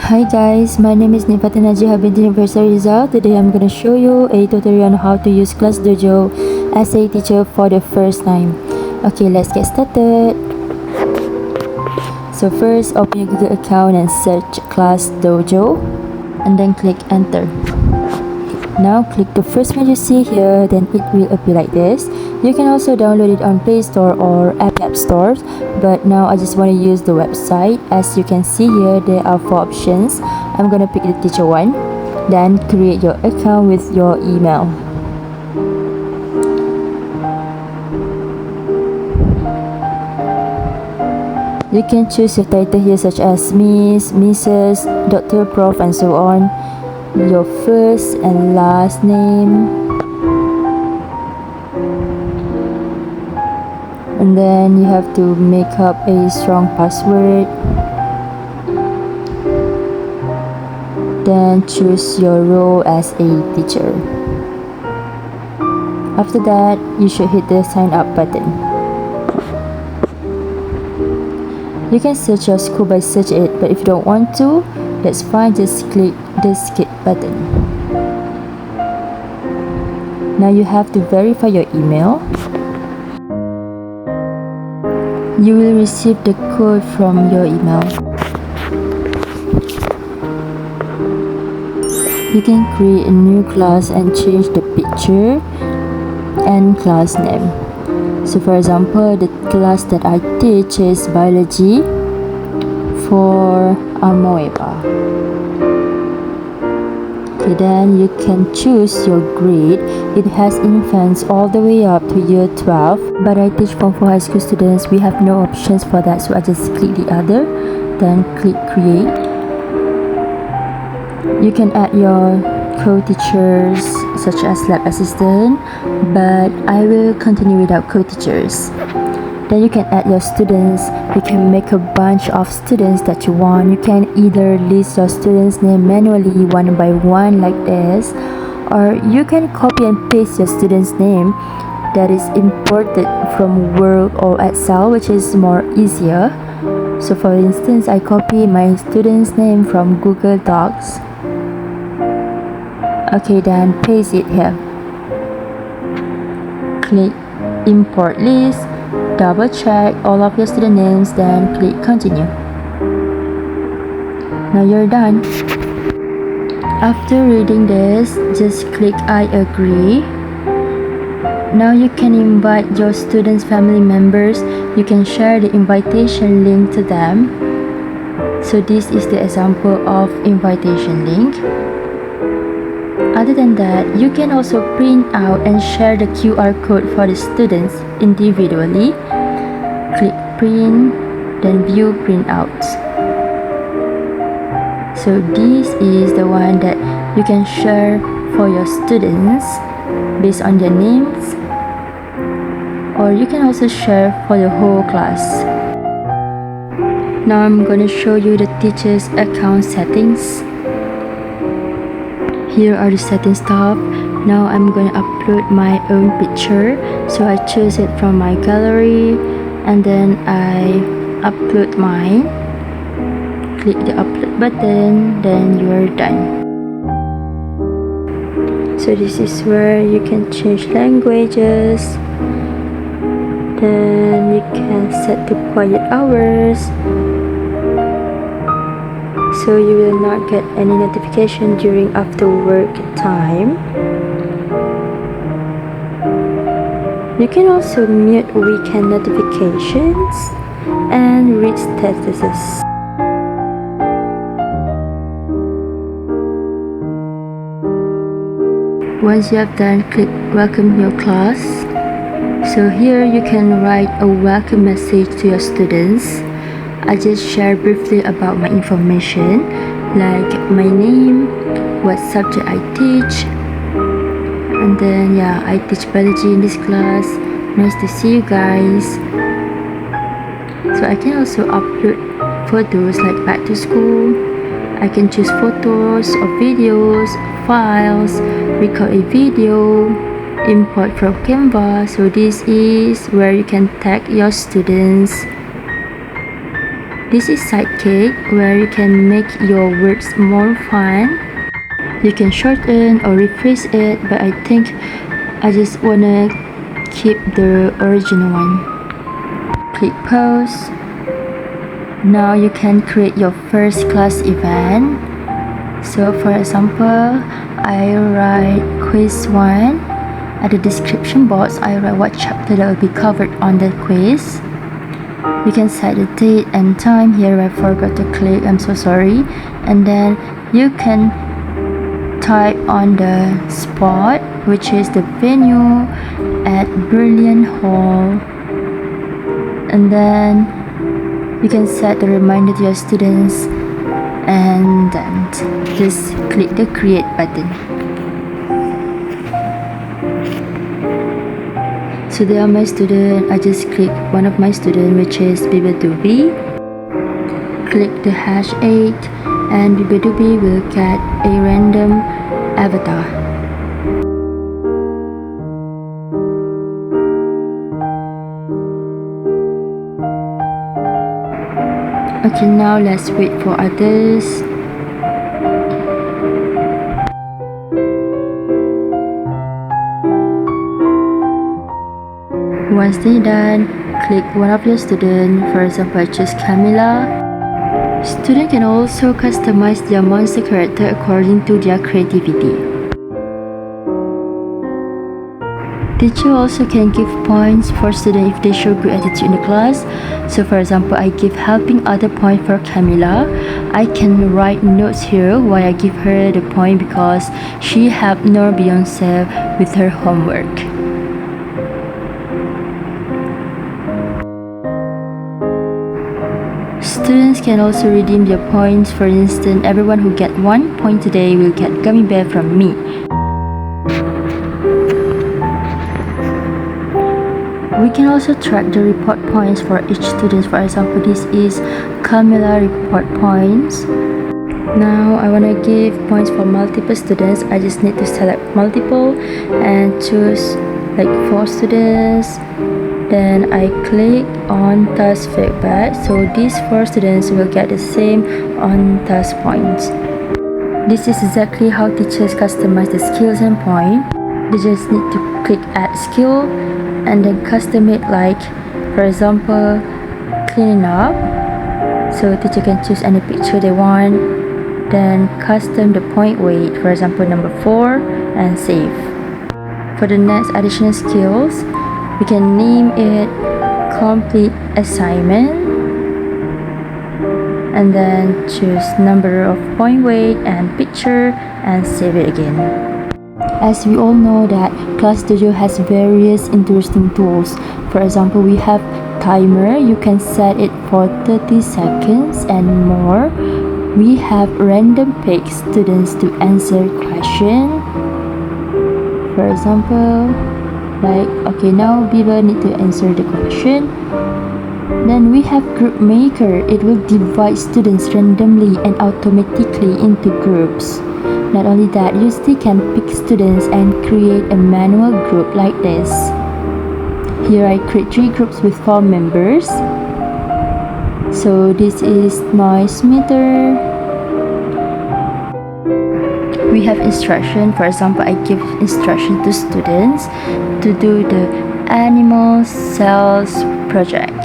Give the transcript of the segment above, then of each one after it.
Hi guys, my name is Nifatina Jihabid University Result. Today I'm going to show you a tutorial on how to use Classdojo as a teacher for the first time. Okay, let's get started. So first, open your Google account and search Classdojo and then click enter. Now click the first one you see here, then it will appear like this. You can also download it on Play Store or App Store, but now I just want to use the website. As you can see here, there are 4 options. I'm gonna pick the teacher one, then create your account with your email. You can choose your title here such as Miss, Mrs, Dr, Prof and so on. Your first and last name, and then you have to make up a strong password, then choose your role as a teacher. After that, you should hit the sign up button. You can search your school by search it, but if you don't want to, that's fine, just click the skip button. Now you have to verify your email. You will receive the code from your email. You can create a new class and change the picture and class name. So for example, the class that I teach is biology for Amoeba. Okay, then you can choose your grade. It has infants all the way up to year 12, but I teach Form 4 high school students. We have no options for that, so I just click the other, then click create. You can add your co-teachers such as lab assistant, but I will continue without co-teachers. Then you can add your students. You can make a bunch of students that you want. You can either list your students' name manually one by one like this, or you can copy and paste your student's name that is imported from Word or Excel, which is more easier. So for instance, I copy my student's name from Google Docs. Okay, then paste it here. Click import list. Double check all of your student names, then click continue. Now you're done. After reading this, just click I agree. Now you can invite your students' family members. You can share the invitation link to them. So this is the example of invitation link. Other than that, you can also print out and share the QR code for the students individually. Click print, then view printouts. So this is the one that you can share for your students based on their names, or you can also share for the whole class. Now I'm going to show you the teacher's account settings. Here are the settings tab. Now I'm going to upload my own picture. So I choose it from my gallery and then I upload mine. Click the upload button, then you are done. So this is where you can change languages. Then you can set the quiet hours, so you will not get any notification during after work time. You can also mute weekend notifications and read statuses. Once you have done, click welcome your class. So here you can write a welcome message to your students. I just share briefly about my information, like my name, what subject I teach, and then I teach biology in this class. Nice to see you guys. So I can also upload photos like back to school. I can choose photos or videos, files, record a video, import from Canva. So this is where you can tag your students. This is Sidekick, where you can make your words more fun. You can shorten or rephrase it, but I think I just wanna keep the original one. Click pause. Now you can create your first class event. So for example, I write quiz 1. At the description box, I write what chapter that will be covered on the quiz. You can set the date and time. Here I forgot to click, I'm so sorry. And then you can type on the spot, which is the venue at Brilliant Hall. And then you can set the reminder to your students and then just click the create button. So they are my student. I just click one of my student, which is Bibadubi. Click the #8 and Bibadubi will get a random avatar. Okay, now let's wait for others. Once they're done, click one of your students. For example, I choose Camila. Students can also customize their monster character according to their creativity. Teacher also can give points for students if they show good attitude in the class. So for example, I give helping other point for Camila. I can write notes here why I give her the point because she helped Nor Beyonce with her homework. Students can also redeem their points. For instance, everyone who gets 1 point today will get gummy bear from me. We can also track the report points for each student. For example, this is Camila report points. Now I want to give points for multiple students. I just need to select multiple and choose like 4 students. Then I click on task feedback, so these 4 students will get the same on task points. This is exactly how teachers customize the skills and point. They just need to click add skill and then custom it, like for example cleaning up. So teacher can choose any picture they want, then custom the point weight, for example number 4, and save. For the next additional skills, we can name it complete assignment and then choose number of point weight and picture and save it again. As we all know that Classdojo has various interesting tools. For example, we have timer. You can set it for 30 seconds and more. We have random pick students to answer question. For example, like okay, now Biba need to answer the question. Then we have group maker. It will divide students randomly and automatically into groups. Not only that, you still can pick students and create a manual group like this. Here I create 3 groups with 4 members. So this is noise meter. We have instruction. For example, I give instruction to students to do the animal cells project,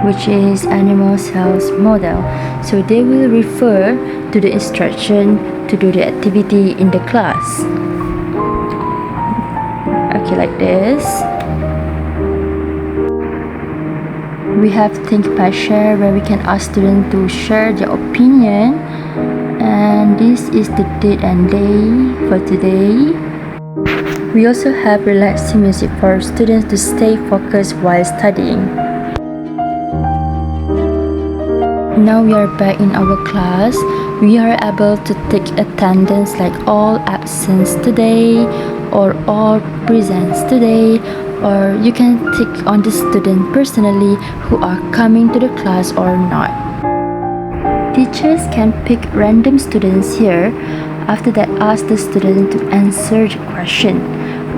which is animal cells model. So they will refer to the instruction to do the activity in the class. Okay, like this. We have think by share, where we can ask students to share their opinion. And this is the date and day for today. We also have relaxing music for students to stay focused while studying. Now we are back in our class. We are able to take attendance like all absence today or all presents today, or you can tick on the student personally who are coming to the class or not. Teachers can pick random students here. After that, ask the student to answer the question.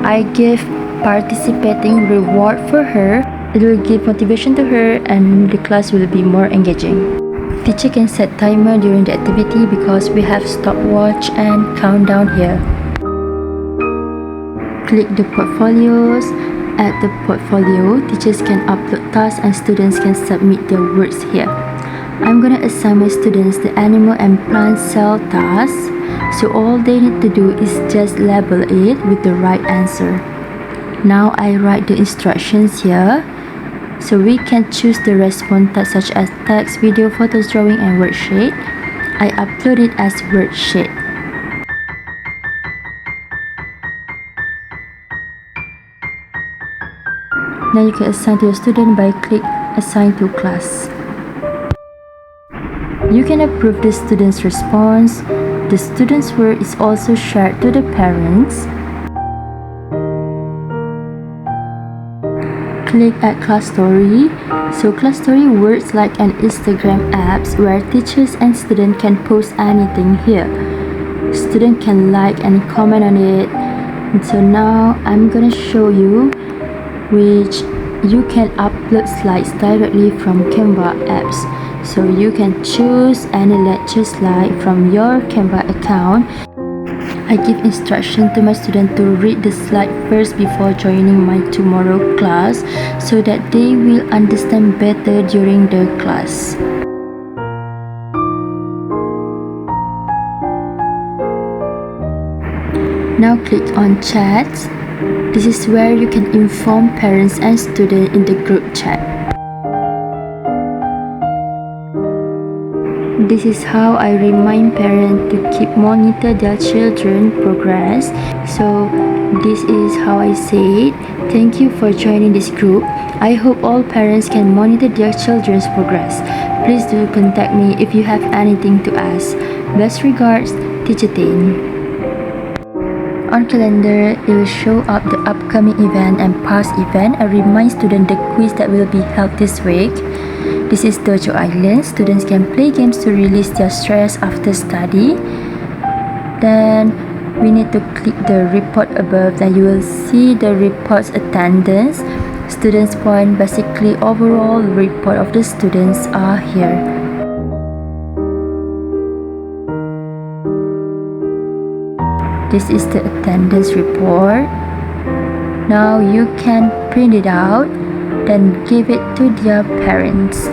I give participating reward for her. It will give motivation to her and the class will be more engaging. Teacher can set timer during the activity because we have stopwatch and countdown here. Click the portfolios. At the portfolio, teachers can upload tasks and students can submit their works here. I'm gonna assign my students the animal and plant cell task, so all they need to do is just label it with the right answer. Now I write the instructions here, so we can choose the response task such as text, video, photos, drawing, and worksheet. I upload it as worksheet. Now you can assign to your student by click assign to class. You can approve the student's response. The student's work is also shared to the parents. Click at class story. So class story works like an Instagram apps where teachers and students can post anything here. Student can like and comment on it. And so now I'm gonna show you which you can upload slides directly from Canva apps. So you can choose any lecture slide from your Canva account. I give instruction to my student to read the slide first before joining my tomorrow class so that they will understand better during the class. Now click on chat. This is where you can inform parents and students in the group chat. This is how I remind parents to keep monitor their children's progress. So this is how I say it. Thank you for joining this group. I hope all parents can monitor their children's progress. Please do contact me if you have anything to ask. Best regards, Teacher Tin. On calendar, it will show up the upcoming event and past event and remind students the quiz that will be held this week. This is Dojo Island. Students can play games to release their stress after study. Then we need to click the report above, then you will see the report's attendance, students point, basically overall report of the students are here. This is the attendance report. Now you can print it out, then give it to their parents.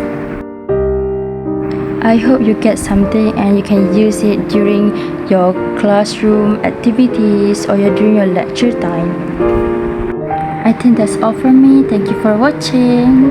I hope you get something and you can use it during your classroom activities or during your lecture time. I think that's all from me. Thank you for watching.